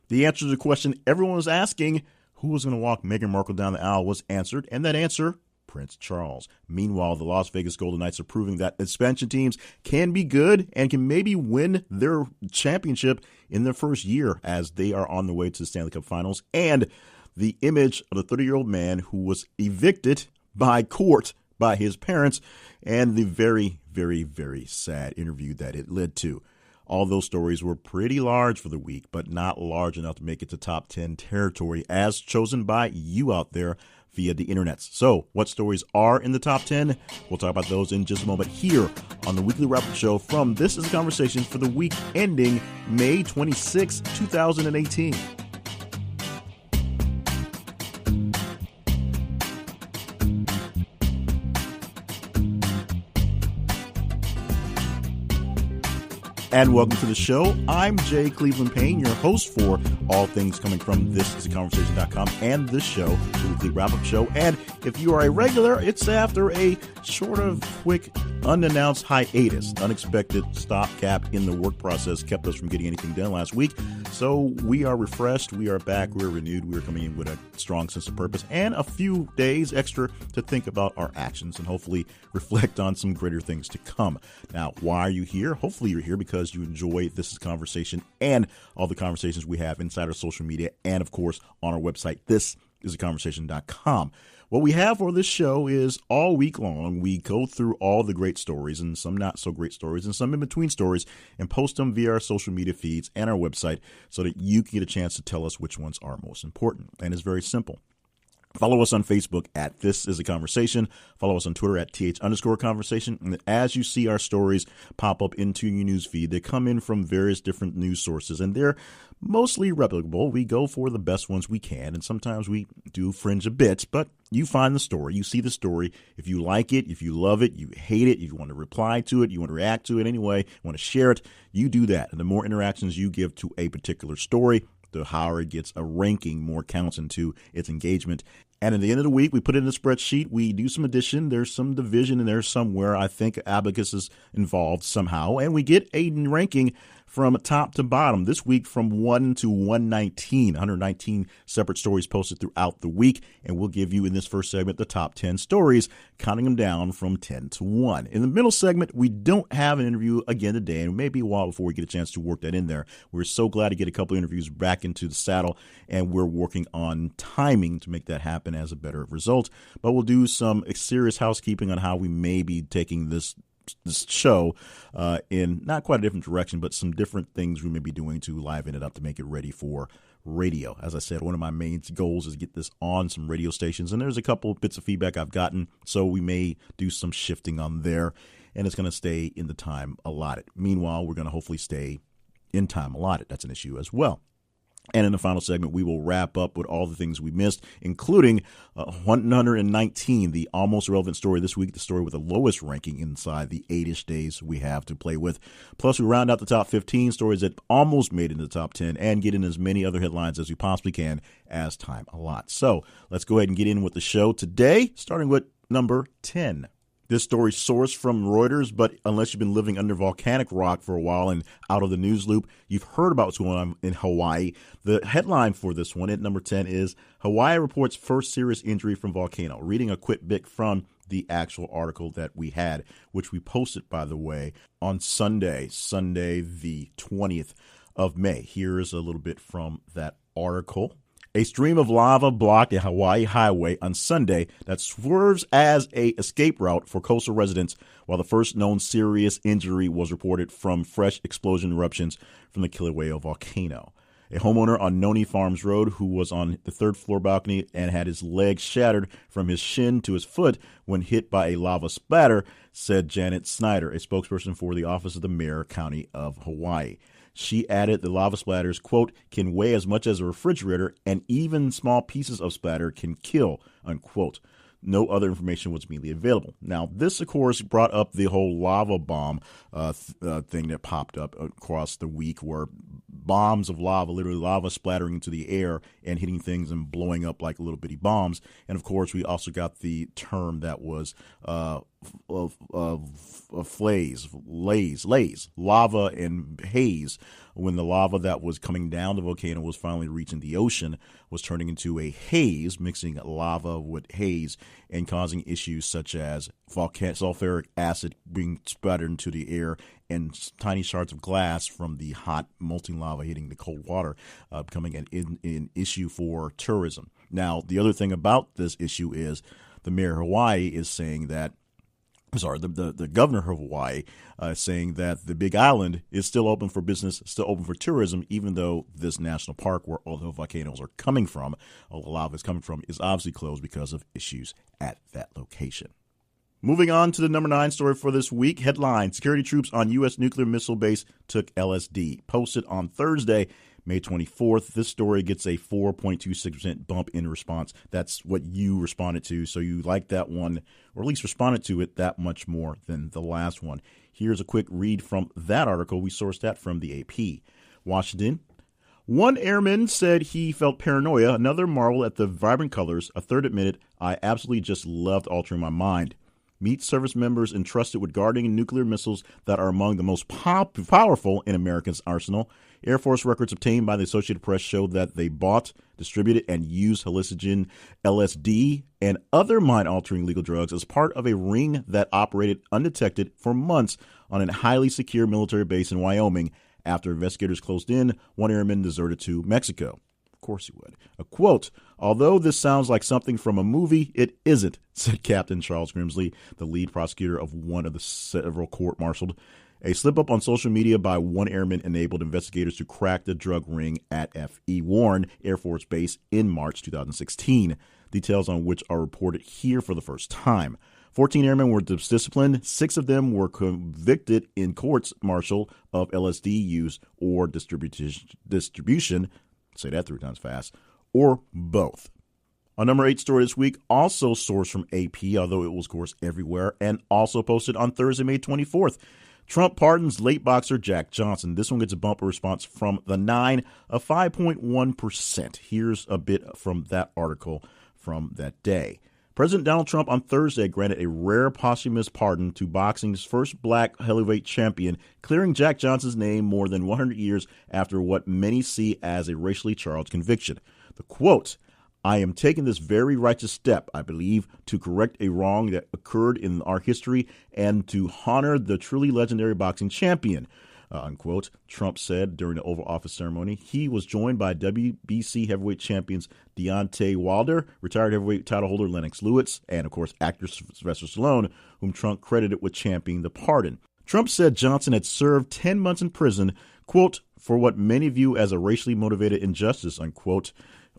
The answer to the question everyone was asking, who was going to walk Meghan Markle down the aisle, was answered, and that answer, Prince Charles. Meanwhile, the Las Vegas Golden Knights are proving that expansion teams can be good and can maybe win their championship in their first year as they are on the way to the Stanley Cup Finals. And the image of the 30-year-old man who was evicted by court by his parents and the very, very, very sad interview that it led to. All those stories were pretty large for the week, but not large enough to make it to top 10 territory as chosen by you out there via the internet. So what stories are in the top 10? We'll talk about those in just a moment here on the Weekly Wrap-Up Show from This Is a Conversation for the week ending May 26, 2018. And welcome to the show. I'm Jay Cleveland Payne, your host for all things coming from thisisaconversation.com and this show, the Weekly Wrap-Up Show. And if you are a regular, it's after a sort of quick, unannounced hiatus. Unexpected stopgap in the work process kept us from getting anything done last week. So we are refreshed, we are back, we're renewed, we are coming in with a strong sense of purpose and a few days extra to think about our actions and hopefully reflect on some greater things to come. Now, why are you here? Hopefully you're here because you enjoy This Is Conversation and all the conversations we have inside our social media and, of course, on our website, thisisaconversation.com. What we have for this show is all week long, we go through all the great stories and some not so great stories and some in between stories and post them via our social media feeds and our website so that you can get a chance to tell us which ones are most important. And it's very simple. Follow us on Facebook at This Is a Conversation. Follow us on Twitter at @TH_conversation. And as you see our stories pop up into your news feed, they come in from various different news sources, and they're mostly replicable. We go for the best ones we can, and sometimes we do fringe a bit, but you find the story. You see the story. If you like it, if you love it, you hate it, if you want to reply to it, you want to react to it anyway, you want to share it, you do that. And the more interactions you give to a particular story, the higher it gets a ranking, more counts into its engagement. And at the end of the week, we put it in a spreadsheet. We do some addition. There's some division in there somewhere. I think Abacus is involved somehow. And we get a ranking from top to bottom. This week from 1 to 119 separate stories posted throughout the week. And we'll give you in this first segment the top 10 stories, counting them down from 10 to 1. In the middle segment, we don't have an interview again today, and it may be a while before we get a chance to work that in there. We're so glad to get a couple of interviews back into the saddle, and we're working on timing to make that happen as a better result. But we'll do some serious housekeeping on how we may be taking this show in not quite a different direction, but some different things we may be doing to liven it up to make it ready for radio. As I said, one of my main goals is to get this on some radio stations, and there's a couple bits of feedback I've gotten, so we may do some shifting on there, and it's going to stay in the time allotted. Meanwhile, we're going to hopefully stay in time allotted. That's an issue as well. And in the final segment, we will wrap up with all the things we missed, including 119, the almost relevant story this week, the story with the lowest ranking inside the 8-ish days we have to play with. Plus, we round out the top 15 stories that almost made it into the top 10 and get in as many other headlines as we possibly can as time allots. So let's go ahead and get in with the show today, starting with number 10. This story sourced from Reuters, but unless you've been living under volcanic rock for a while and out of the news loop, you've heard about what's going on in Hawaii. The headline for this one at number 10 is Hawaii reports first serious injury from volcano. Reading a quick bit from the actual article that we had, which we posted, by the way, on Sunday the 20th of May. Here's a little bit from that article. A stream of lava blocked a Hawaii highway on Sunday that swerves as a escape route for coastal residents, while the first known serious injury was reported from fresh explosion eruptions from the Kilauea volcano. A homeowner on Noni Farms Road who was on the third floor balcony and had his leg shattered from his shin to his foot when hit by a lava splatter, said Janet Snyder, a spokesperson for the Office of the Mayor, County of Hawaii. She added the lava splatters, quote, can weigh as much as a refrigerator, and even small pieces of splatter can kill, unquote. No other information was immediately available. Now, this, of course, brought up the whole lava bomb thing that popped up across the week, where bombs of lava, literally lava splattering into the air and hitting things and blowing up like little bitty bombs. And, of course, we also got the term that was lava and haze when the lava that was coming down the volcano was finally reaching the ocean, was turning into a haze, mixing lava with haze and causing issues such as sulfuric acid being sputtered into the air and tiny shards of glass from the hot molten lava hitting the cold water, becoming an issue for tourism. Now, the other thing about this issue is the mayor of Hawaii is saying that the governor of Hawaii saying that the Big Island is still open for business, still open for tourism, even though this national park where all the volcanoes are coming from, all the lava is coming from, is obviously closed because of issues at that location. Moving on to the number 9 story for this week. Headline: Security troops on U.S. nuclear missile base took LSD. Posted on Thursday, May 24th. This story gets a 4.26% bump in response. That's what you responded to. So you like that one, or at least responded to it that much more than the last one. Here's a quick read from that article. We sourced that from the AP. Washington. One airman said he felt paranoia. Another marveled at the vibrant colors. A third admitted, I absolutely just loved altering my mind. Meet service members entrusted with guarding nuclear missiles that are among the most powerful in America's arsenal. Air Force records obtained by the Associated Press showed that they bought, distributed, and used hallucinogen, LSD, and other mind-altering legal drugs as part of a ring that operated undetected for months on a highly secure military base in Wyoming. After investigators closed in, one airman deserted to Mexico. Of course he would. A quote, although this sounds like something from a movie, it isn't, said Captain Charles Grimsley, the lead prosecutor of one of the several court-martialed. A slip-up on social media by one airman enabled investigators to crack the drug ring at F.E. Warren Air Force Base in March 2016, details on which are reported here for the first time. 14 airmen were disciplined. 6 of them were convicted in courts-martial of LSD use or distribution, say that 3 times fast, or both. Our number 8 story this week, also sourced from AP, although it was, of course, everywhere, and also posted on Thursday, May 24th. Trump pardons late boxer Jack Johnson. This one gets a bumper response from the 9 of 5.1%. Here's a bit from that article from that day. President Donald Trump on Thursday granted a rare posthumous pardon to boxing's first black heavyweight champion, clearing Jack Johnson's name more than 100 years after what many see as a racially charged conviction. The quote, I am taking this very righteous step, I believe, to correct a wrong that occurred in our history and to honor the truly legendary boxing champion, unquote, Trump said during the Oval Office ceremony. He was joined by WBC heavyweight champions Deontay Wilder, retired heavyweight title holder Lennox Lewis, and, of course, actor Sylvester Stallone, whom Trump credited with championing the pardon. Trump said Johnson had served 10 months in prison, quote, for what many view as a racially motivated injustice, unquote.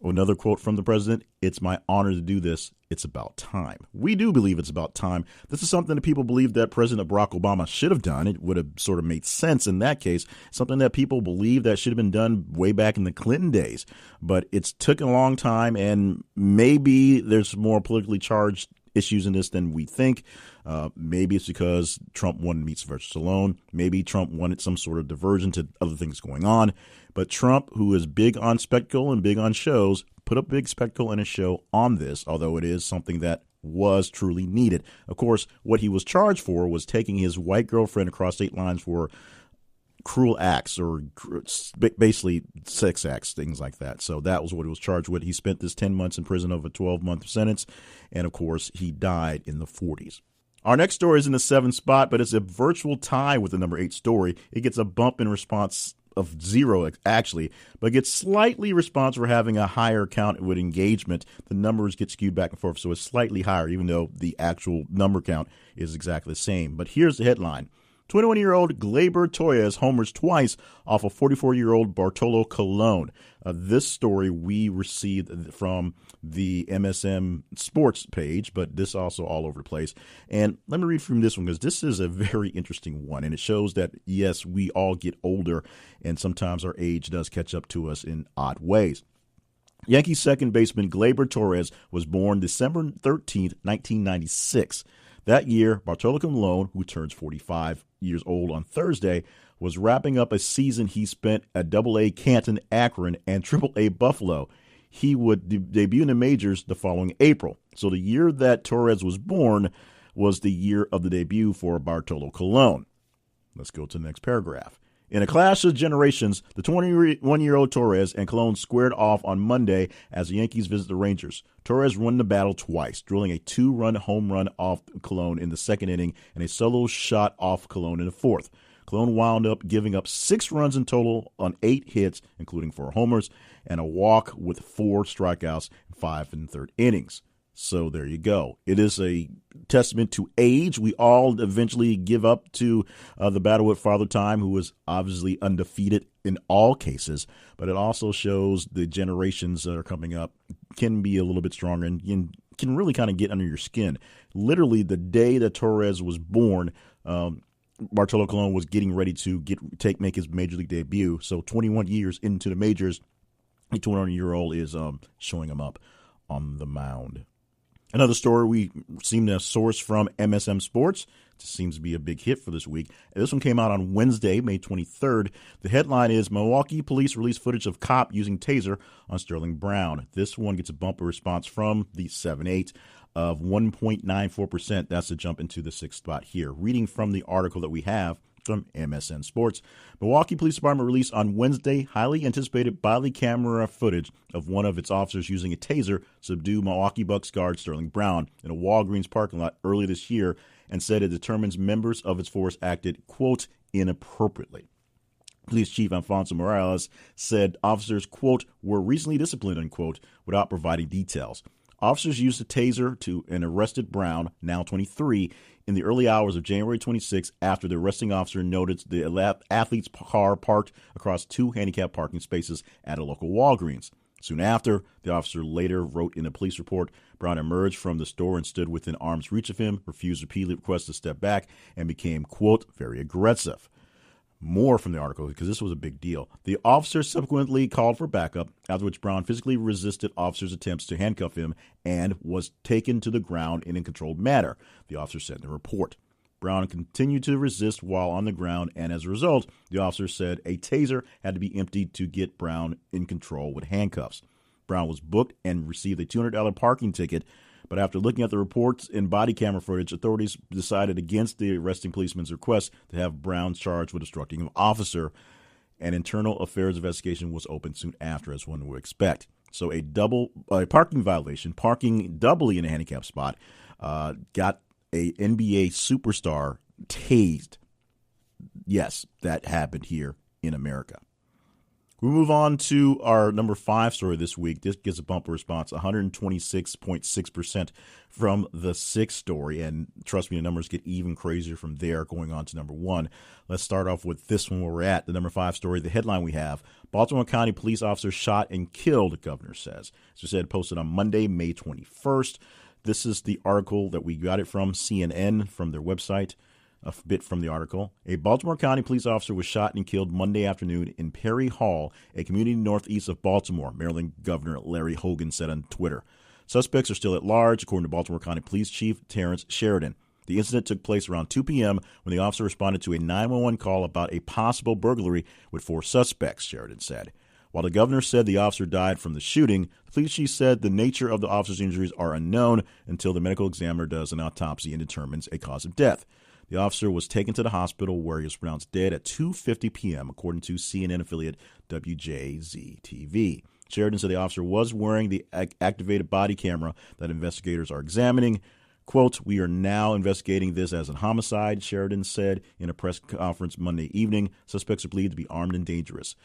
Another quote from the president, it's my honor to do this. It's about time. We do believe it's about time. This is something that people believe that President Barack Obama should have done. It would have sort of made sense in that case. Something that people believe that should have been done way back in the Clinton days. But it's took a long time, and maybe there's more politically charged issues in this than we think. Maybe it's because Trump wanted to meet Sylvester Stallone. Maybe Trump wanted some sort of diversion to other things going on. But Trump, who is big on spectacle and big on shows, put a big spectacle and a show on this, although it is something that was truly needed. Of course, what he was charged for was taking his white girlfriend across state lines for cruel acts or basically sex acts, things like that. So that was what he was charged with. He spent this 10 months in prison of a 12-month sentence. And, of course, he died in the 40s. Our next story is in the 7th spot, but it's a virtual tie with the number 8 story. It gets a bump in response of 0, actually, but gets slightly response for having a higher count with engagement. The numbers get skewed back and forth, so it's slightly higher, even though the actual number count is exactly the same. But here's the headline. 21-year-old Gleyber Torres homers twice off a 44-year-old Bartolo Colon. This story we received from the MSM Sports page, but this also all over the place. And let me read from this one because this is a very interesting one, and it shows that, yes, we all get older, and sometimes our age does catch up to us in odd ways. Yankees second baseman Gleyber Torres was born December 13th, 1996. That year, Bartolo Colon, who turns 45 years old on Thursday, was wrapping up a season he spent at AA Canton, Akron, and AAA Buffalo. He would debut in the majors the following April. So the year that Torres was born was the year of the debut for Bartolo Colon. Let's go to the next paragraph. In a clash of generations, the 21-year-old Torres and Colon squared off on Monday as the Yankees visit the Rangers. Torres won the battle twice, drilling a 2-run home run off Colon in the second inning and a solo shot off Colon in the fourth. Colon wound up giving up 6 runs in total on 8 hits, including 4 homers, and a walk with 4 strikeouts in 5 and third innings. So there you go. It is a testament to age. We all eventually give up to the battle with Father Time, who was obviously undefeated in all cases. But it also shows the generations that are coming up can be a little bit stronger and can really kind of get under your skin. Literally, the day that Torres was born, Bartolo Colon was getting ready to make his major league debut. So 21 years into the majors, the 21-year-old is showing him up on the mound. Another story we seem to source from MSM Sports. It seems to be a big hit for this week. This one came out on Wednesday, May 23rd. The headline is Milwaukee police release footage of cop using taser on Sterling Brown. This one gets a bumper response from the 7-8 of 1.94%. That's a jump into the 6th spot here. Reading from the article that we have from MSN Sports. Milwaukee Police Department released on Wednesday highly anticipated body camera footage of one of its officers using a taser to subdue Milwaukee Bucks guard Sterling Brown in a Walgreens parking lot early this year, and said it determines members of its force acted, quote, inappropriately. Police Chief Alfonso Morales said officers, quote, were recently disciplined, unquote, without providing details. Officers used a taser to and arrested Brown, now 23, in the early hours of January 26 after the arresting officer noted the athlete's car parked across 2 handicapped parking spaces at a local Walgreens. Soon after, the officer later wrote in a police report, Brown emerged from the store and stood within arm's reach of him, refused repeated requests to step back, and became, quote, very aggressive. More from the article, because this was a big deal. The officer subsequently called for backup, after which Brown physically resisted officers' attempts to handcuff him and was taken to the ground in a controlled manner, the officer said in the report. Brown continued to resist while on the ground, and as a result, the officer said a taser had to be emptied to get Brown in control with handcuffs. Brown was booked and received a $200 parking ticket, but after looking at the reports and body camera footage, authorities decided against the arresting policeman's request to have Brown charged with obstructing an officer. An internal affairs investigation was opened soon after, as one would expect. So a parking violation, parking doubly in a handicapped spot, got a NBA superstar tased. Yes, that happened here in America. We move on to our number 5 story this week. This gets a bumper response, 126.6% from the 6th story. And trust me, the numbers get even crazier from there going on to number 1. Let's start off with this one where we're at, the number 5 story. The headline we have, Baltimore County police officer shot and killed, the governor says. As I said, posted on Monday, May 21st. This is the article that we got it from CNN, from their website. A bit from the article. A Baltimore County police officer was shot and killed Monday afternoon in Perry Hall, a community northeast of Baltimore, Maryland Governor Larry Hogan said on Twitter. Suspects are still at large, according to Baltimore County Police Chief Terrence Sheridan. The incident took place around 2 p.m. when the officer responded to a 911 call about a possible burglary with 4 suspects, Sheridan said. While the governor said the officer died from the shooting, the police chief said the nature of the officer's injuries are unknown until the medical examiner does an autopsy and determines a cause of death. The officer was taken to the hospital where he was pronounced dead at 2:50 p.m., according to CNN affiliate WJZ-TV. Sheridan said the officer was wearing the activated body camera that investigators are examining. Quote, we are now investigating this as a homicide, Sheridan said in a press conference Monday evening. Suspects are believed to be armed and dangerous.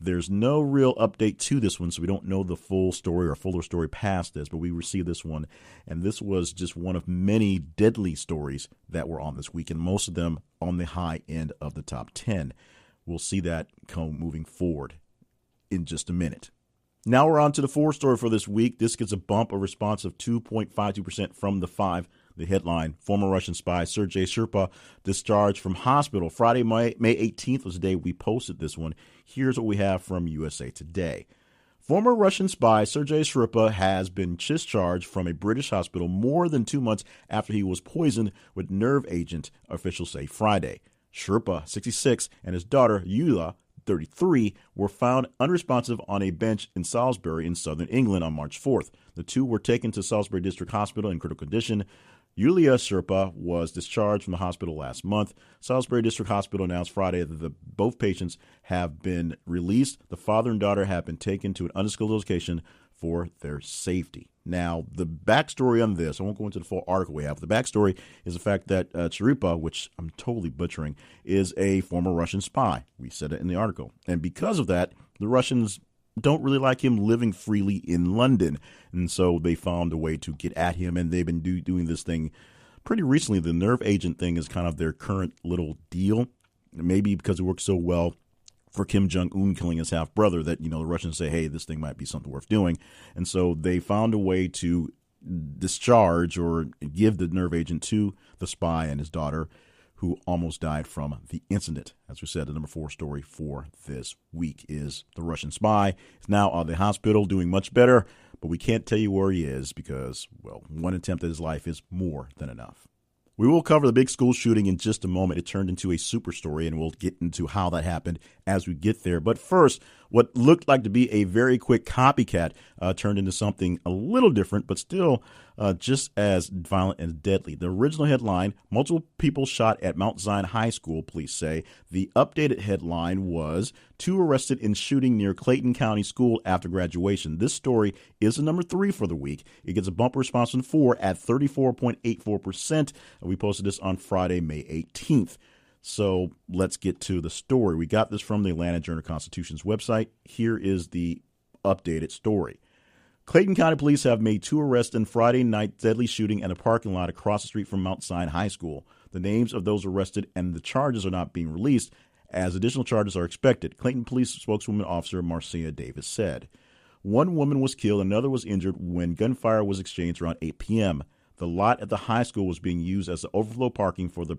There's no real update to this one, so we don't know the full story or fuller story past this, but we received this one, and this was just one of many deadly stories that were on this week, and most of them on the high end of the top 10. We'll see that come moving forward in just a minute. Now we're on to the 4 story for this week. This gets a bump, a response of 2.52% from the 5. The headline, former Russian spy Sergei Sherpa discharged from hospital. Friday, May 18th was the day we posted this one. Here's what we have from USA Today. Former Russian spy Sergei Sherpa has been discharged from a British hospital more than 2 months after he was poisoned with nerve agent, officials say Friday. Sherpa, 66, and his daughter, Yulia, 33, were found unresponsive on a bench in Salisbury in southern England on March 4th. The two were taken to Salisbury District Hospital in critical condition. Yulia Sherpa was discharged from the hospital last month. Salisbury District Hospital announced Friday that both patients have been released. The father and daughter have been taken to an undisclosed location for their safety. Now, the backstory on this, I won't go into the full article we have. The backstory is the fact that Sherpa, which I'm totally butchering, is a former Russian spy. We said it in the article. And because of that, the Russians don't really like him living freely in London. And so they found a way to get at him, and they've been doing this thing pretty recently. The nerve agent thing is kind of their current little deal, maybe because it works so well for Kim Jong-un killing his half-brother that, the Russians say, hey, this thing might be something worth doing. And so they found a way to discharge or give the nerve agent to the spy and his daughter, who almost died from the incident. As we said, the number 4 story for this week is the Russian spy is now out of the hospital doing much better, but we can't tell you where he is because, well, one attempt at his life is more than enough. We will cover the big school shooting in just a moment. It turned into a super story, and we'll get into how that happened as we get there. But first, what looked like to be a very quick copycat turned into something a little different, but still just as violent and deadly. The original headline, multiple people shot at Mount Zion High School, police say. The updated headline was 2 arrested in shooting near Clayton County School after graduation. This story is the number 3 for the week. It gets a bumper response from 4 at 34.84%. We posted this on Friday, May 18th. So let's get to the story. We got this from the Atlanta Journal-Constitution's website. Here is the updated story. Clayton County Police have made 2 arrests in Friday night deadly shooting in a parking lot across the street from Mount Zion High School. The names of those arrested and the charges are not being released, as additional charges are expected. Clayton Police spokeswoman officer Marcia Davis said. One woman was killed, another was injured when gunfire was exchanged around 8 p.m. The lot at the high school was being used as the overflow parking for the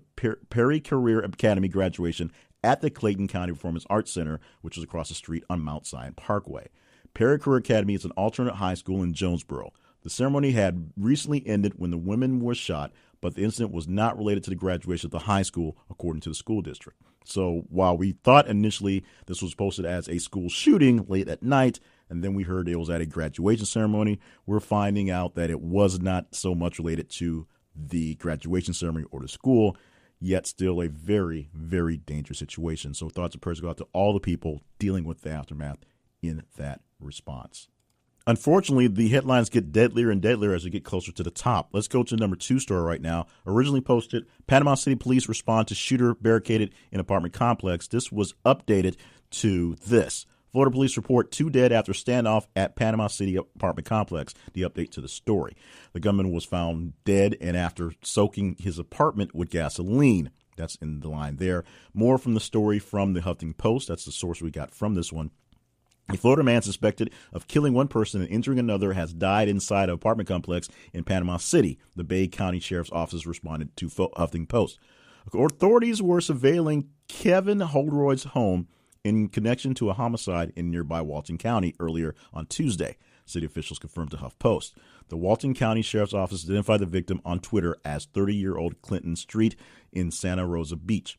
Perry Career Academy graduation at the Clayton County Performance Arts Center, which is across the street on Mount Zion Parkway. Perry Career Academy is an alternate high school in Jonesboro. The ceremony had recently ended when the women were shot, but the incident was not related to the graduation of the high school, according to the school district. So while we thought initially this was posted as a school shooting late at night, and then we heard it was at a graduation ceremony, we're finding out that it was not so much related to the graduation ceremony or the school, yet still a very, very dangerous situation. So thoughts and prayers go out to all the people dealing with the aftermath in that response. Unfortunately, the headlines get deadlier and deadlier as we get closer to the top. Let's go to the number 2 story right now. Originally posted, Panama City police respond to shooter barricaded in apartment complex. This was updated to this. Florida police report 2 dead after standoff at Panama City apartment complex. The update to the story. The gunman was found dead and after soaking his apartment with gasoline. That's in the line there. More from the story from the Huffington Post. That's the source we got from this one. A Florida man suspected of killing one person and injuring another has died inside an apartment complex in Panama City. The Bay County Sheriff's Office responded to Huffington Post. Authorities were surveilling Kevin Holroyd's home in connection to a homicide in nearby Walton County earlier on Tuesday, city officials confirmed to HuffPost. The Walton County Sheriff's Office identified the victim on Twitter as 30-year-old Clinton Street in Santa Rosa Beach.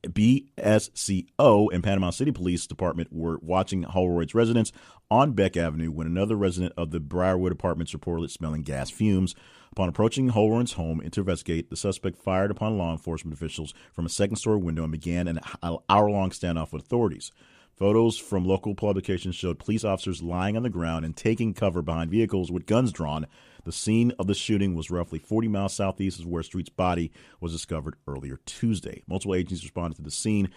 BSCO and Panama City Police Department were watching Holroyd's residence on Beck Avenue when another resident of the Briarwood Apartments reported smelling gas fumes. Upon approaching Holroyd's home to investigate, the suspect fired upon law enforcement officials from a second-story window and began an hour-long standoff with authorities. Photos from local publications showed police officers lying on the ground and taking cover behind vehicles with guns drawn. The scene of the shooting was roughly 40 miles southeast of where Street's body was discovered earlier Tuesday. Multiple agencies responded to the scene,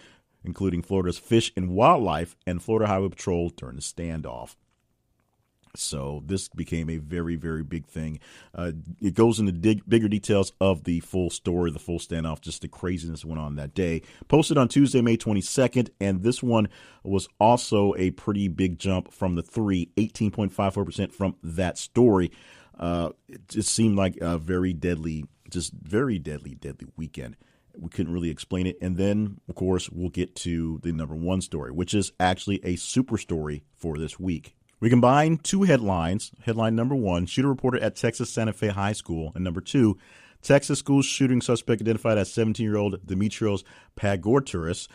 including Florida's Fish and Wildlife and Florida Highway Patrol during the standoff. So this became a very, very big thing. It goes into bigger details of the full story, the full standoff, just the craziness that went on that day. Posted on Tuesday, May 22nd, and this one was also a pretty big jump from the 18.54% from that story. It just seemed like a very deadly weekend. We couldn't really explain it. And then, of course, we'll get to the number 1 story, which is actually a super story for this week. We combine 2 headlines. Headline number 1, shooter reported at Texas Santa Fe High School. And number 2, Texas school shooting suspect identified as 17-year-old Demetrios Pagorturis.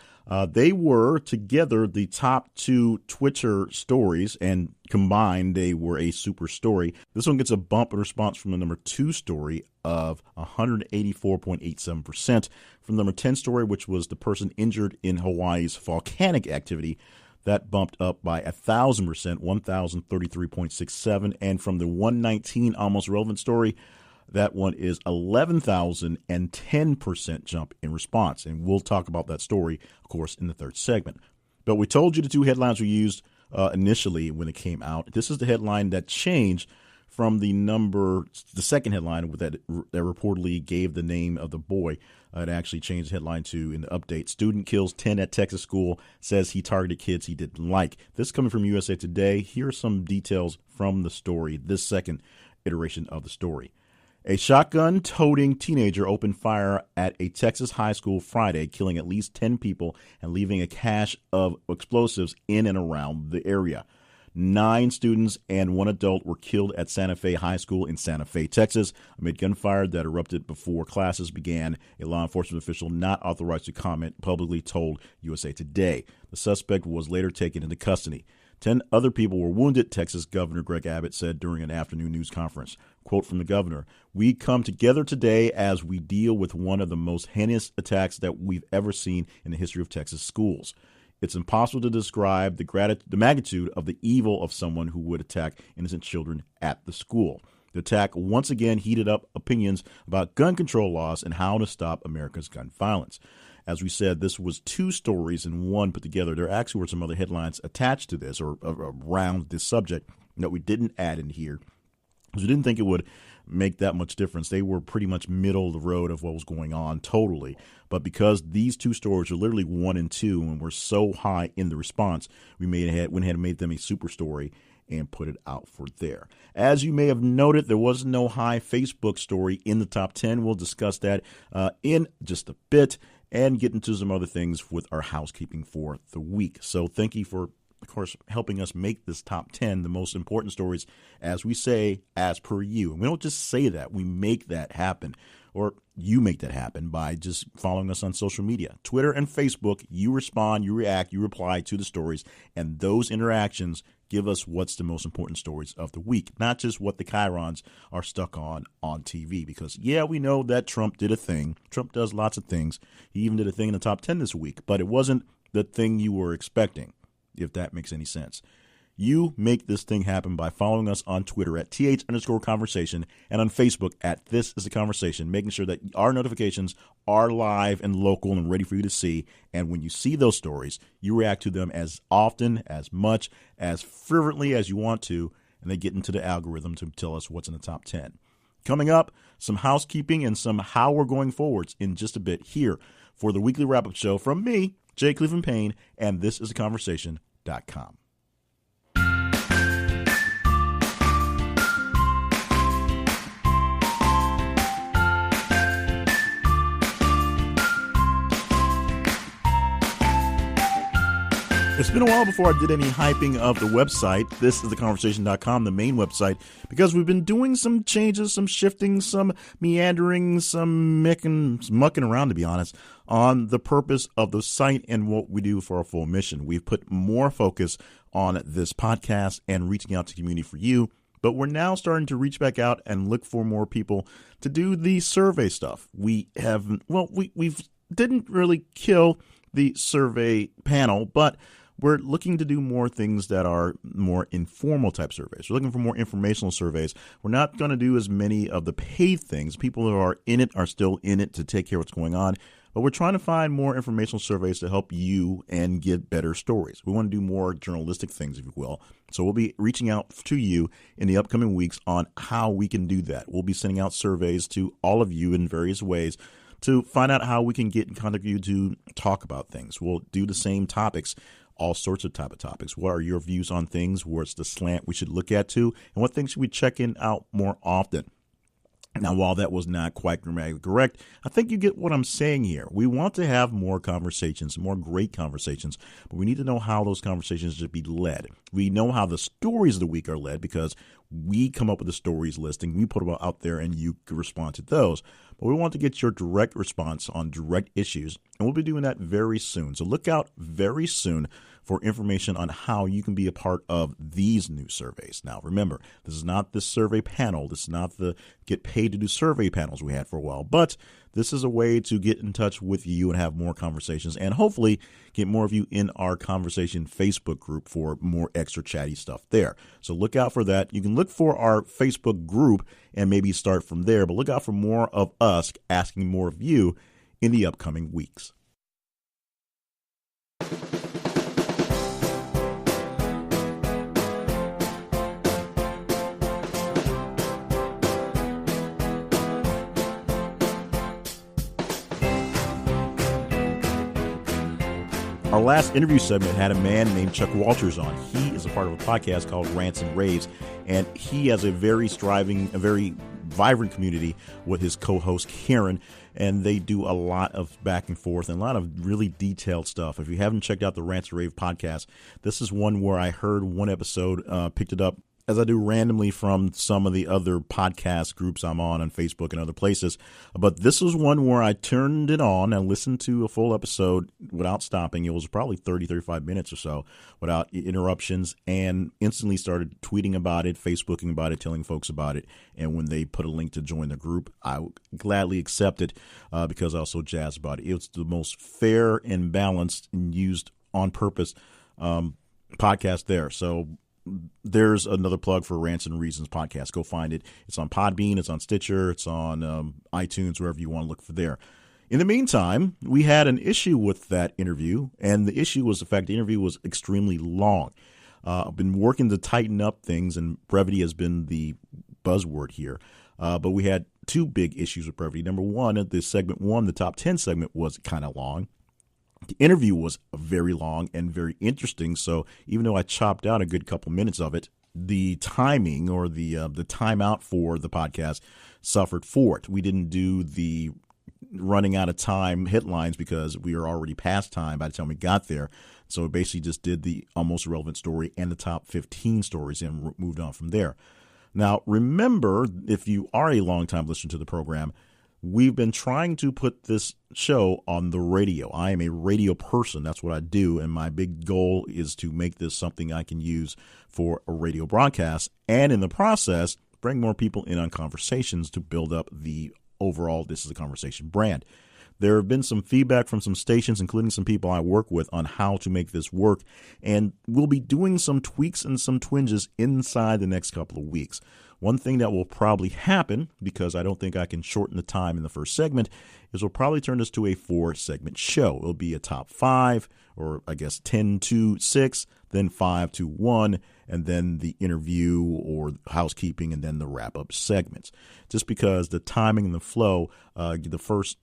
They were together the top two Twitter stories, and combined they were a super story. This one gets a bump in response from the number 2 story of 184.87%. From the number 10 story, which was the person injured in Hawaii's volcanic activity, that bumped up by 1,000%, 1,033.67. And from the 119 almost relevant story, that one is 11,010% jump in response. And we'll talk about that story, of course, in the third segment. But we told you the 2 headlines we used initially when it came out. This is the headline that changed from the second headline that reportedly gave the name of the boy. It actually changed the headline to, in the update, student kills 10 at Texas school, says he targeted kids he didn't like. This is coming from USA Today. Here are some details from the story, this second iteration of the story. A shotgun-toting teenager opened fire at a Texas high school Friday, killing at least 10 people and leaving a cache of explosives in and around the area. 9 students and 1 adult were killed at Santa Fe High School in Santa Fe, Texas, amid gunfire that erupted before classes began, a law enforcement official not authorized to comment publicly told USA Today. The suspect was later taken into custody. 10 other people were wounded, Texas Governor Greg Abbott said during an afternoon news conference. Quote from the governor, "We come together today as we deal with one of the most heinous attacks that we've ever seen in the history of Texas schools. It's impossible to describe the magnitude of the evil of someone who would attack innocent children at the school. The attack once again heated up opinions about gun control laws and how to stop America's gun violence." As we said, this was 2 stories in one put together. There actually were some other headlines attached to this or around this subject that we didn't add in here because we didn't think it would make that much difference. They were pretty much middle of the road of what was going on totally. But because these 2 stories are literally 1 and 2 and were so high in the response, we went ahead and made them a super story and put it out for there. As you may have noted, there was no high Facebook story in the top 10. We'll discuss that in just a bit and get into some other things with our housekeeping for the week. So thank you for, of course, helping us make this top 10 the most important stories, as we say, as per you. And we don't just say that. We make that happen, or you make that happen by just following us on social media. Twitter and Facebook, you respond, you react, you reply to the stories, and those interactions give us what's the most important stories of the week, not just what the chyrons are stuck on TV. Because, yeah, we know that Trump did a thing. Trump does lots of things. He even did a thing in the top 10 this week, but it wasn't the thing you were expecting, if that makes any sense. You make this thing happen by following us on Twitter at @th_conversation and on Facebook at This Is a Conversation, making sure that our notifications are live and local and ready for you to see. And when you see those stories, you react to them as often, as much, as fervently as you want to, and they get into the algorithm to tell us what's in the top 10. Coming up, some housekeeping and some how we're going forwards in just a bit here for the weekly wrap-up show from me, Jay Cleveland Payne, and thisisaconversation.com. It's been a while before I did any hyping of the website. This is theconversation.com, the main website, because we've been doing some changes, some shifting, some meandering, some mucking around, to be honest, on the purpose of the site and what we do for our full mission. We've put more focus on this podcast and reaching out to the community for you, but we're now starting to reach back out and look for more people to do the survey stuff. We didn't really kill the survey panel, but we're looking to do more things that are more informal type surveys. We're looking for more informational surveys. We're not going to do as many of the paid things. People who are in it are still in it to take care of what's going on. But we're trying to find more informational surveys to help you and get better stories. We want to do more journalistic things, if you will. So we'll be reaching out to you in the upcoming weeks on how we can do that. We'll be sending out surveys to all of you in various ways to find out how we can get in contact with you to talk about things. We'll do the same topics, all sorts of type of topics. What are your views on things? What's the slant we should look at too? And what things should we check in out more often? Now, while that was not quite grammatically correct, I think you get what I'm saying here. We want to have more conversations, more great conversations, but we need to know how those conversations should be led. We know how the stories of the week are led because we come up with the stories listing, we put them out there, and you can respond to those. But we want to get your direct response on direct issues, and we'll be doing that very soon. So look out very soon for information on how you can be a part of these new surveys. Now, remember, this is not the survey panel. This is not the get paid to do survey panels we had for a while, but this is a way to get in touch with you and have more conversations and hopefully get more of you in our conversation Facebook group for more extra chatty stuff there. So look out for that. You can look for our Facebook group and maybe start from there, but look out for more of us asking more of you in the upcoming weeks. Our last interview segment had a man named Chuck Walters on. He is a part of a podcast called Rants and Raves, and he has a very vibrant community with his co-host Karen, and they do a lot of back and forth and a lot of really detailed stuff. If you haven't checked out the Rants and Rave podcast, this is one where I heard one episode, picked it up as I do randomly from some of the other podcast groups I'm on Facebook and other places. But this was one where I turned it on and listened to a full episode without stopping. It was probably 35 minutes or so without interruptions, and instantly started tweeting about it, Facebooking about it, telling folks about it. And when they put a link to join the group, I would gladly accept it because I was so jazzed about it. It's the most fair and balanced and used on purpose podcast there. So there's another plug for Rants and Reasons podcast. Go find it. It's on Podbean. It's on Stitcher. It's on iTunes, wherever you want to look for there. In the meantime, we had an issue with that interview, and the issue was the fact the interview was extremely long. I've been working to tighten up things, and brevity has been the buzzword here. But we had two big issues with brevity. Number one, the segment one, the top 10 segment, was kind of long. The interview was very long and very interesting, so even though I chopped out a good couple minutes of it, the timing or the timeout for the podcast suffered for it. We didn't do the running out of time headlines because we were already past time by the time we got there. So we basically just did the almost relevant story and the top 15 stories and moved on from there. Now, remember, if you are a longtime listener to the program, we've been trying to put this show on the radio. I am a radio person. That's what I do. And my big goal is to make this something I can use for a radio broadcast. And in the process, bring more people in on conversations to build up the overall This Is a Conversation brand. There have been some feedback from some stations, including some people I work with, on how to make this work. And we'll be doing some tweaks and some twinges inside the next couple of weeks. One thing that will probably happen, because I don't think I can shorten the time in the first segment, is we'll probably turn this to a 4-segment show. It'll be a top 5, or I guess 10 to 6, then 5 to 1, and then the interview or housekeeping, and then the wrap-up segments. Just because the timing and the flow, having the first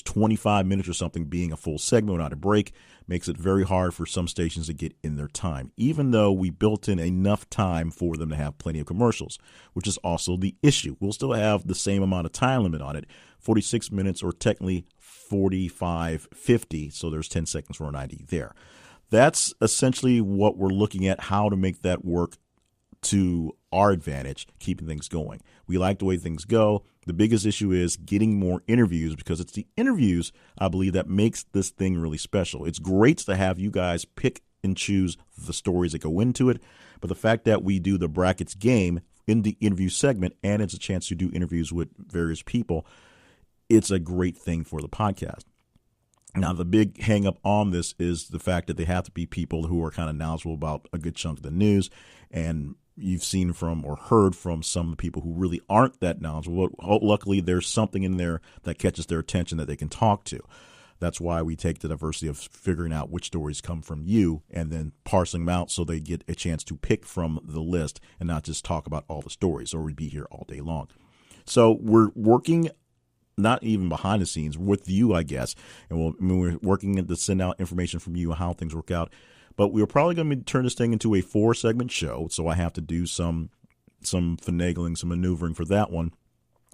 25 minutes or something being a full segment without a break makes it very hard for some stations to get in their time, even though we built in enough time for them to have plenty of commercials, which is also the issue. We'll still have the same amount of time limit on it, 46 minutes or technically 45-50, so there's 10 seconds for an ID there. That's essentially what we're looking at, how to make that work to our advantage, keeping things going. We like the way things go. The biggest issue is getting more interviews, because it's the interviews, I believe, that makes this thing really special. It's great to have you guys pick and choose the stories that go into it, but the fact that we do the brackets game in the interview segment, and it's a chance to do interviews with various people, it's a great thing for the podcast. Now, the big hang up on this is the fact that they have to be people who are kind of knowledgeable about a good chunk of the news, and you've seen from or heard from some of the people who really aren't that knowledgeable. But luckily, there's something in there that catches their attention that they can talk to. That's why we take the diversity of figuring out which stories come from you and then parsing them out so they get a chance to pick from the list and not just talk about all the stories, or we'd be here all day long. So we're working not even behind the scenes with you, I guess, and we're working to send out information from you on how things work out. But we're probably going to turn this thing into a 4-segment show, so I have to do some finagling, some maneuvering for that one.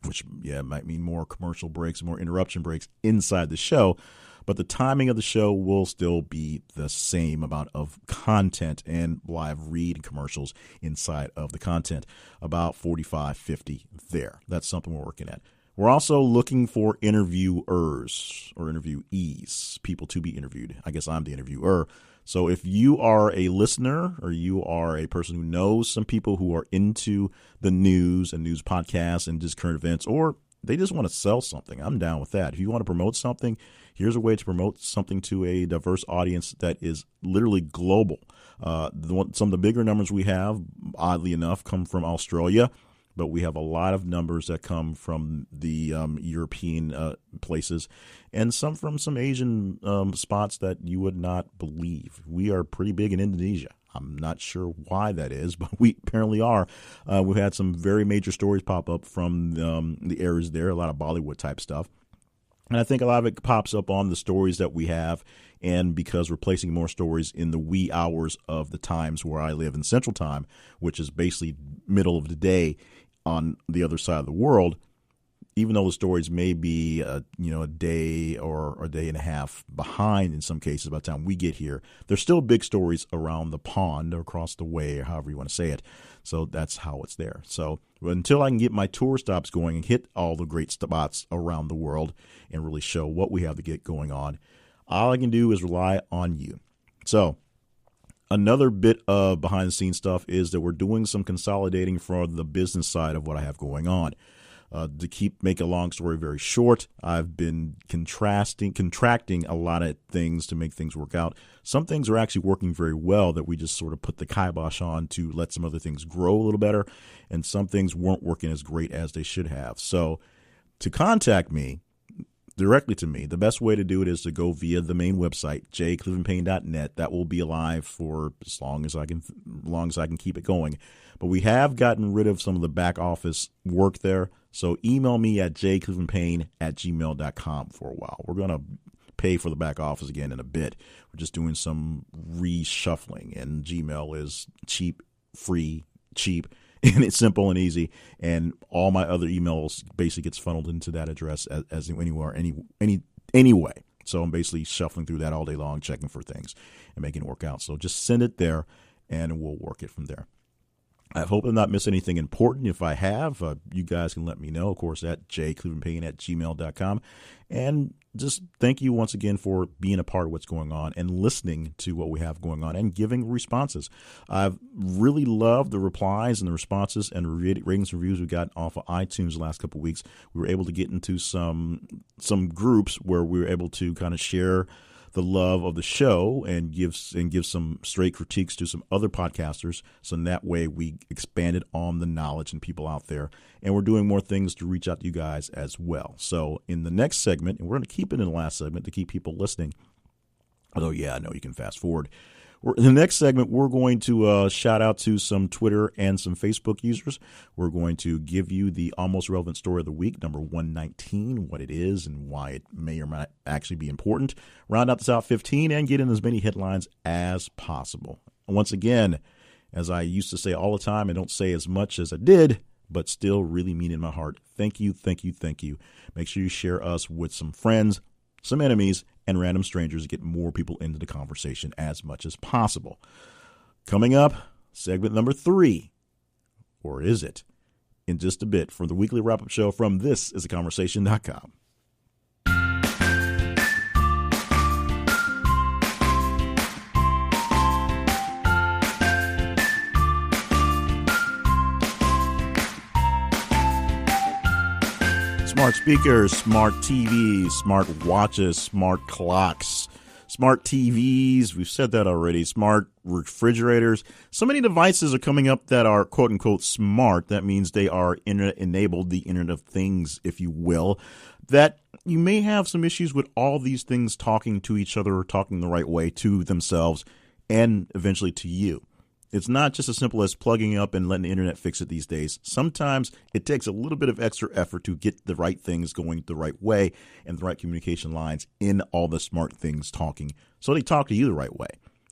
which, might mean more commercial breaks, more interruption breaks inside the show. But the timing of the show will still be the same amount of content and live read and commercials inside of the content, about 45, 50 there. That's something we're working at. We're also looking for interviewers or interviewees, people to be interviewed. I guess I'm the interviewer. So if you are a listener or you are a person who knows some people who are into the news and news podcasts and just current events, or they just want to sell something, I'm down with that. If you want to promote something, here's a way to promote something to a diverse audience that is literally global. Some of the bigger numbers we have, oddly enough, come from Australia, but we have a lot of numbers that come from the European places and some from some Asian spots that you would not believe. We are pretty big in Indonesia. I'm not sure why that is, but we apparently are. We've had some very major stories pop up from the areas there, a lot of Bollywood type stuff. And I think a lot of it pops up on the stories that we have, and because we're placing more stories in the wee hours of the times where I live in Central Time, which is basically middle of the day on the other side of the world, even though the stories may be a day or a day and a half behind in some cases by the time we get here, there's still big stories around the pond or across the way, or however you want to say it. So that's how it's there. So until I can get my tour stops going and hit all the great spots around the world and really show what we have to get going on, all I can do is rely on you. So another bit of behind the scenes stuff is that we're doing some consolidating for the business side of what I have going on. To make a long story very short, I've been contracting a lot of things to make things work out. Some things are actually working very well that we just sort of put the kibosh on to let some other things grow a little better, and some things weren't working as great as they should have. So to contact me directly to me, the best way to do it is to go via the main website, jclevelandpayne.net. That will be alive for as long as I can keep it going. But we have gotten rid of some of the back office work there. So email me at jclevelandpayne@gmail.com for a while. We're going to pay for the back office again in a bit. We're just doing some reshuffling, and Gmail is cheap, free, and it's simple and easy. And all my other emails basically gets funneled into that address as anywhere, anyway. So I'm basically shuffling through that all day long, checking for things and making it work out. So just send it there, and we'll work it from there. I hope I'm not missing anything important. If I have, you guys can let me know, of course, at jclevelandpayne@gmail.com. And just thank you once again for being a part of what's going on and listening to what we have going on and giving responses. I've really loved the replies and the responses and ratings and reviews we got off of iTunes the last couple of weeks. We were able to get into some groups where we were able to kind of share the love of the show and give some straight critiques to some other podcasters. So in that way, we expanded on the knowledge and people out there. And we're doing more things to reach out to you guys as well. So in the next segment, and we're going to keep it in the last segment to keep people listening. Although, I know you can fast forward. In the next segment, we're going to shout out to some Twitter and some Facebook users. We're going to give you the almost relevant story of the week, number 119, what it is and why it may or may not actually be important. Round out the top 15 and get in as many headlines as possible. And once again, as I used to say all the time, I don't say as much as I did, but still really mean in my heart. Thank you, thank you, thank you. Make sure you share us with some friends, some enemies, and random strangers to get more people into the conversation as much as possible. Coming up, segment number 3, or is it, in just a bit for the weekly wrap-up show from thisisaconversation.com. Smart speakers, smart TVs, smart watches, smart clocks, smart TVs. We've said that already. Smart refrigerators. So many devices are coming up that are quote unquote smart. That means they are internet enabled, the Internet of Things, if you will, that you may have some issues with all these things talking to each other or talking the right way to themselves and eventually to you. It's not just as simple as plugging up and letting the internet fix it these days. Sometimes it takes a little bit of extra effort to get the right things going the right way and the right communication lines in all the smart things talking so they talk to you the right way.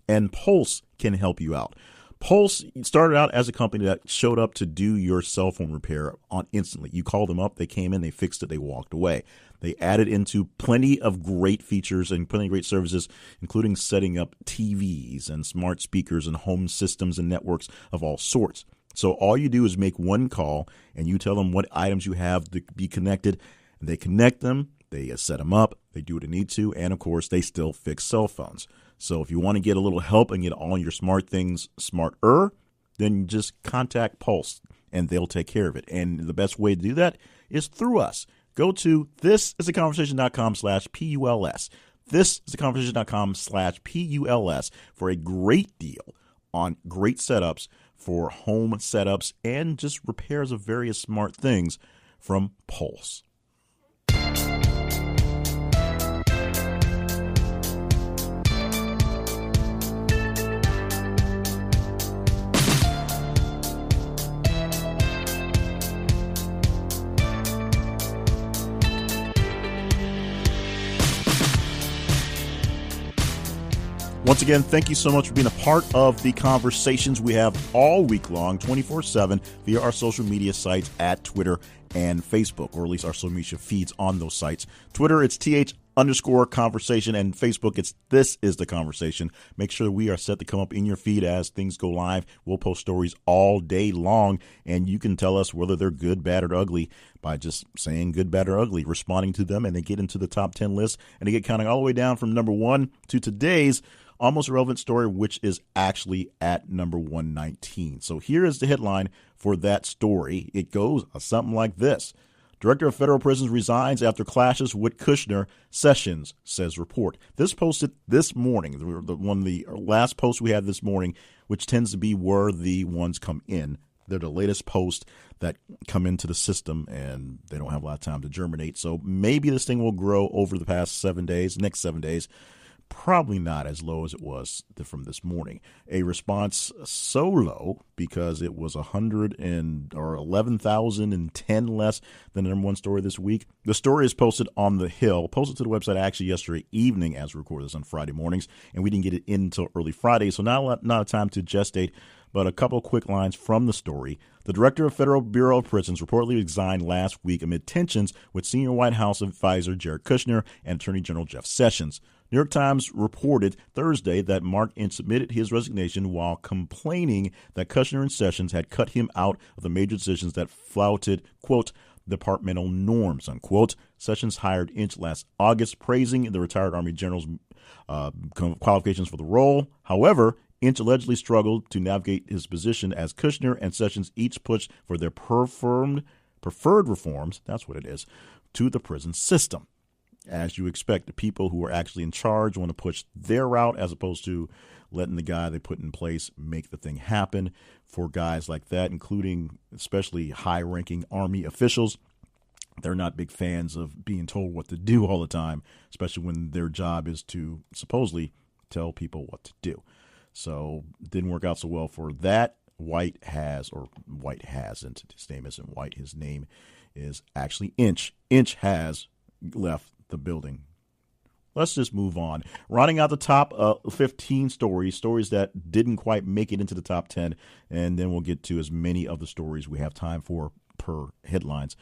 And Pulse can help you out. Pulse started out as a company that showed up to do your cell phone repair on instantly. You called them up, they came in, they fixed it, they walked away. They added into plenty of great features and plenty of great services, including setting up TVs and smart speakers and home systems and networks of all sorts. So all you do is make one call and you tell them what items you have to be connected. They connect them, they set them up, they do what they need to, and of course, they still fix cell phones. So if you want to get a little help and get all your smart things smarter, then just contact Pulse and they'll take care of it. And the best way to do that is through us. Go to thisisaconversation.com/PULS. Thisisaconversation.com/PULS for a great deal on great setups for home setups and just repairs of various smart things from Pulse. Once again, thank you so much for being a part of the conversations we have all week long, 24/7, via our social media sites at Twitter and Facebook, or at least our social media feeds on those sites. Twitter, it's @TH_conversation, and Facebook, it's This Is the Conversation. Make sure that we are set to come up in your feed as things go live. We'll post stories all day long, and you can tell us whether they're good, bad, or ugly by just saying good, bad, or ugly, responding to them, and they get into the top 10 list, and they get counting all the way down from number 1 to today's almost irrelevant story, which is actually at number 119. So here is the headline for that story. It goes something like this. Director of Federal Prisons resigns after clashes with Kushner, Sessions, says report. This posted this morning, the last post we had this morning, which tends to be where the ones come in. They're the latest posts that come into the system, and they don't have a lot of time to germinate. So maybe this thing will grow over the next 7 days. Probably not as low as it was from this morning. A response so low because it was 11,010 less than the number one story this week. The story is posted on The Hill, posted to the website actually yesterday evening as we record this on Friday mornings, and we didn't get it in until early Friday, so not a time to gestate, but a couple of quick lines from the story. The director of Federal Bureau of Prisons reportedly resigned last week amid tensions with senior White House advisor Jared Kushner and Attorney General Jeff Sessions. New York Times reported Thursday that Mark Inch submitted his resignation while complaining that Kushner and Sessions had cut him out of the major decisions that flouted, quote, departmental norms, unquote. Sessions hired Inch last August, praising the retired Army general's qualifications for the role. However, Inch allegedly struggled to navigate his position as Kushner and Sessions each pushed for their preferred reforms, that's what it is, to the prison system. As you expect, the people who are actually in charge want to push their route as opposed to letting the guy they put in place make the thing happen. For guys like that, including especially high-ranking Army officials, they're not big fans of being told what to do all the time, especially when their job is to supposedly tell people what to do. So it didn't work out so well for that. White hasn't. His name isn't White. His name is actually Inch. Inch has left the building. Let's just move on. Rounding out the top 15 stories that didn't quite make it into the top 10, and then we'll get to as many of the stories we have time for per headlines.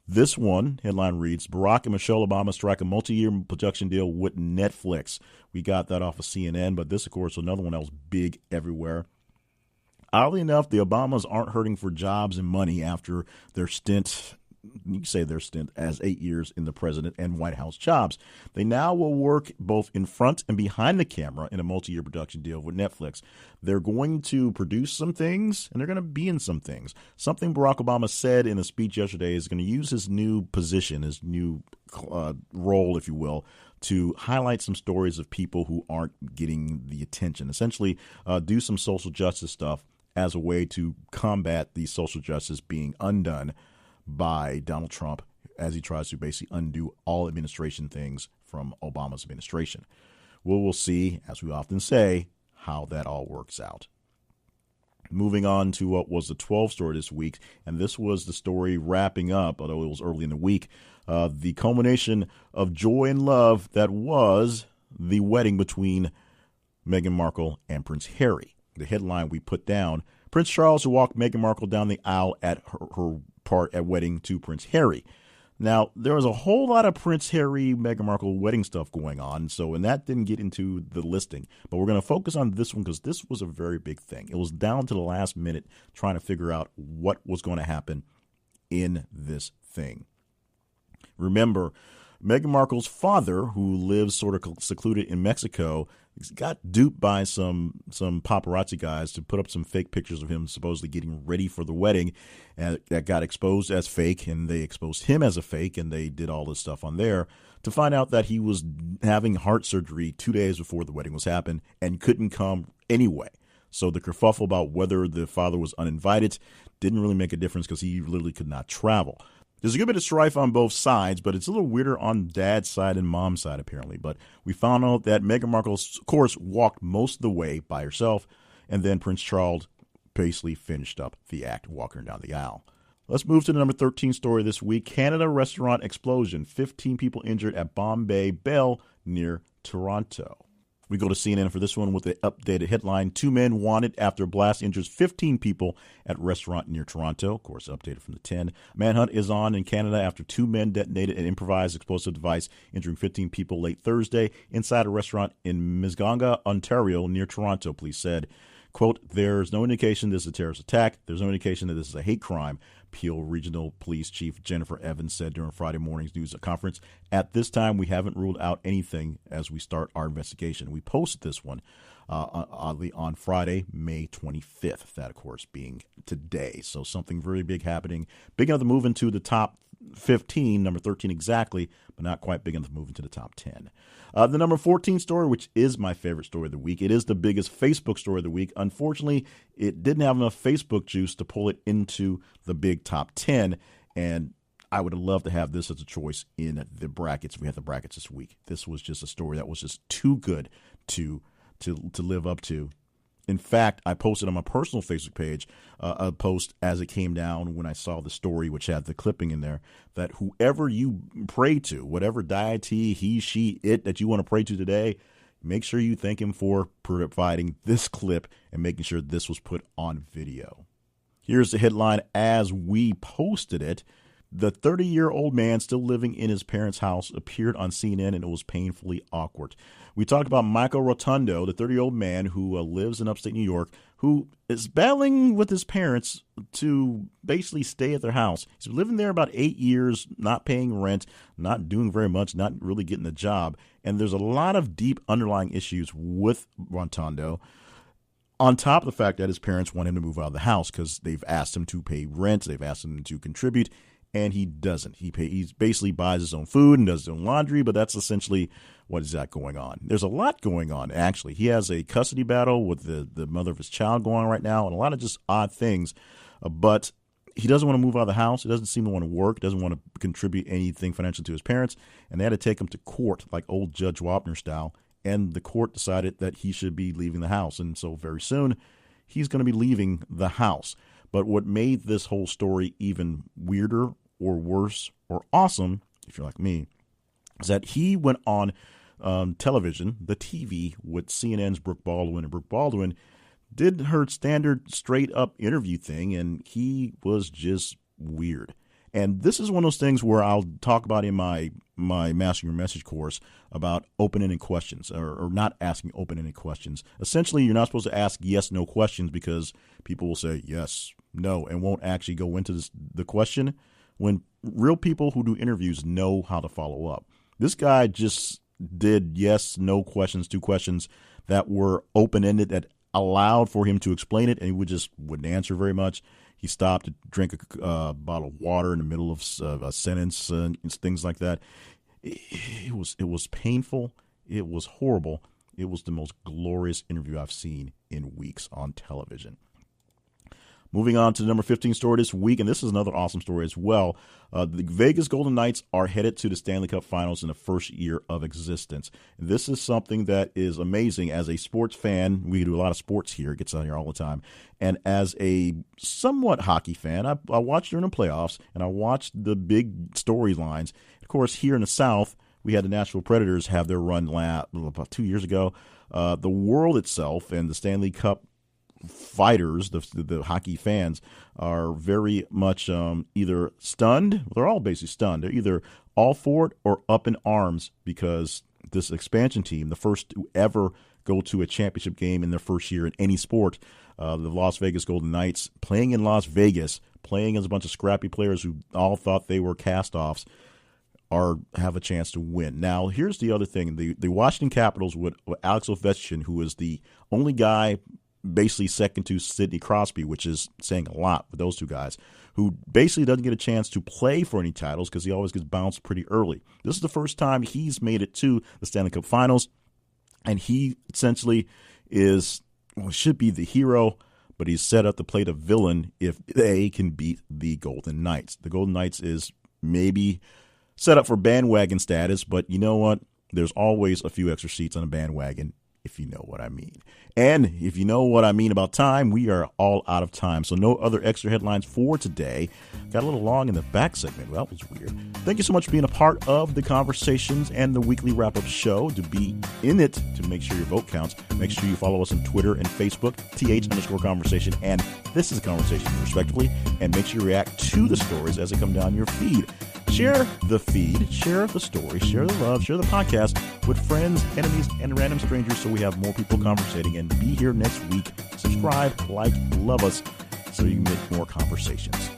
This one headline reads, Barack and Michelle Obama strike a multi-year production deal with Netflix. We got that off of CNN, but this, of course, another one that was big everywhere. Oddly enough, the Obamas aren't hurting for jobs and money after their stint as 8 years in the president and White House jobs. They now will work both in front and behind the camera in a multi-year production deal with Netflix. They're going to produce some things, and they're going to be in some things. Something Barack Obama said in a speech yesterday is going to use his new position, his new role, if you will, to highlight some stories of people who aren't getting the attention. Essentially, do some social justice stuff as a way to combat the social justice being undone by Donald Trump as he tries to basically undo all administration things from Obama's administration. We'll see, as we often say, how that all works out. Moving on to what was the 12th story this week, and this was the story wrapping up, although it was early in the week, the culmination of joy and love that was the wedding between Meghan Markle and Prince Harry. the headline we put down, Prince Charles, who walked Meghan Markle down the aisle at her part at wedding to Prince Harry. Now, there was a whole lot of Prince Harry, Meghan Markle wedding stuff going on, and that didn't get into the listing. But we're going to focus on this one because this was a very big thing. It was down to the last minute trying to figure out what was going to happen in this thing. Remember, Meghan Markle's father, who lives sort of secluded in Mexico, got duped by some paparazzi guys to put up some fake pictures of him supposedly getting ready for the wedding, and that got exposed as fake, and they exposed him as a fake, and they did all this stuff on there to find out that he was having heart surgery 2 days before the wedding was happening and couldn't come anyway. So the kerfuffle about whether the father was uninvited didn't really make a difference because he literally could not travel. There's a good bit of strife on both sides, but it's a little weirder on dad's side and mom's side, apparently. But we found out that Meghan Markle, of course, walked most of the way by herself, and then Prince Charles basically finished up the act, walking her down the aisle. Let's move to the number 13 story this week. Canada restaurant explosion. 15 people injured at Bombay Bell near Toronto. We go to CNN for this one with the updated headline. 2 men wanted after blast injures 15 people at restaurant near Toronto. Of course, updated from the 10. Manhunt is on in Canada after 2 men detonated an improvised explosive device, injuring 15 people late Thursday inside a restaurant in Mississauga, Ontario, near Toronto, police said. Quote, there's no indication this is a terrorist attack. There's no indication that this is a hate crime, Peel Regional Police Chief Jennifer Evans said during Friday morning's news conference. At this time, we haven't ruled out anything as we start our investigation. We posted this one, oddly, on Friday, May 25th, that, of course, being today. So something very big happening. Big enough to move into the top 15, number 13 exactly, but not quite big enough to move into the top 10. The number 14 story, which is my favorite story of the week. It is the biggest Facebook story of the week. Unfortunately, it didn't have enough Facebook juice to pull it into the big top 10. And I would have loved to have this as a choice in the brackets. We had the brackets this week. This was just a story that was just too good to live up to. In fact, I posted on my personal Facebook page a post as it came down when I saw the story, which had the clipping in there, that whoever you pray to, whatever deity, he, she, it that you want to pray to today, make sure you thank him for providing this clip and making sure this was put on video. Here's the headline as we posted it. The 30-year-old man still living in his parents' house appeared on CNN, and it was painfully awkward. We talked about Michael Rotundo, the 30-year-old man who lives in upstate New York, who is battling with his parents to basically stay at their house. He's been living there about 8 years, not paying rent, not doing very much, not really getting a job. And there's a lot of deep underlying issues with Rotundo, on top of the fact that his parents want him to move out of the house because they've asked him to pay rent, they've asked him to contribute, and he doesn't. He basically buys his own food and does his own laundry, but that's essentially what is that going on. There's a lot going on, actually. He has a custody battle with the mother of his child going on right now, and a lot of just odd things. But he doesn't want to move out of the house. He doesn't seem to want to work, doesn't want to contribute anything financial to his parents, and they had to take him to court, like old Judge Wapner style, and the court decided that he should be leaving the house. And so very soon, he's going to be leaving the house. But what made this whole story even weirder or worse or awesome, if you're like me, is that he went on television, the TV, with CNN's Brooke Baldwin, and Brooke Baldwin did her standard straight-up interview thing, and he was just weird. And this is one of those things where I'll talk about in my Mastering Your Message course about open-ended questions or not asking open-ended questions. Essentially, you're not supposed to ask yes-no questions because people will say yes, no, and won't actually go into the question when real people who do interviews know how to follow up. This guy just did yes, no questions, 2 questions that were open-ended that allowed for him to explain it, and he wouldn't answer very much. He stopped to drink a bottle of water in the middle of a sentence and things like that. It was painful. It was horrible. It was the most glorious interview I've seen in weeks on television. Moving on to the number 15 story this week, and this is another awesome story as well. The Vegas Golden Knights are headed to the Stanley Cup Finals in the first year of existence. This is something that is amazing. As a sports fan, we do a lot of sports here. It gets on here all the time. And as a somewhat hockey fan, I watched during the playoffs, and I watched the big storylines. Of course, here in the South, we had the Nashville Predators have their run about 2 years ago. The world itself and the Stanley Cup fighters, the hockey fans, are very much either stunned. They're all basically stunned. They're either all for it or up in arms because this expansion team, the first to ever go to a championship game in their first year in any sport, the Las Vegas Golden Knights, playing in Las Vegas, playing as a bunch of scrappy players who all thought they were cast-offs, have a chance to win. Now, here's the other thing. The Washington Capitals with Alex Ovechkin, who is the only guy basically second to Sidney Crosby, which is saying a lot for those two guys, who basically doesn't get a chance to play for any titles because he always gets bounced pretty early. This is the first time he's made it to the Stanley Cup Finals, and he essentially should be the hero, but he's set up to play the villain if they can beat the Golden Knights. The Golden Knights is maybe set up for bandwagon status, but you know what? There's always a few extra seats on a bandwagon, if you know what I mean. And if you know what I mean about time, we are all out of time. So no other extra headlines for today. Got a little long in the back segment. Well, that was weird. Thank you so much for being a part of the conversations and the weekly wrap-up show. To be in it, to make sure your vote counts, make sure you follow us on Twitter and Facebook, th_conversation, and This Is a Conversation, respectively. And make sure you react to the stories as they come down your feed. Share the feed, share the story, share the love, share the podcast with friends, enemies, and random strangers so we have more people conversating. And be here next week. Subscribe, like, love us so you can make more conversations.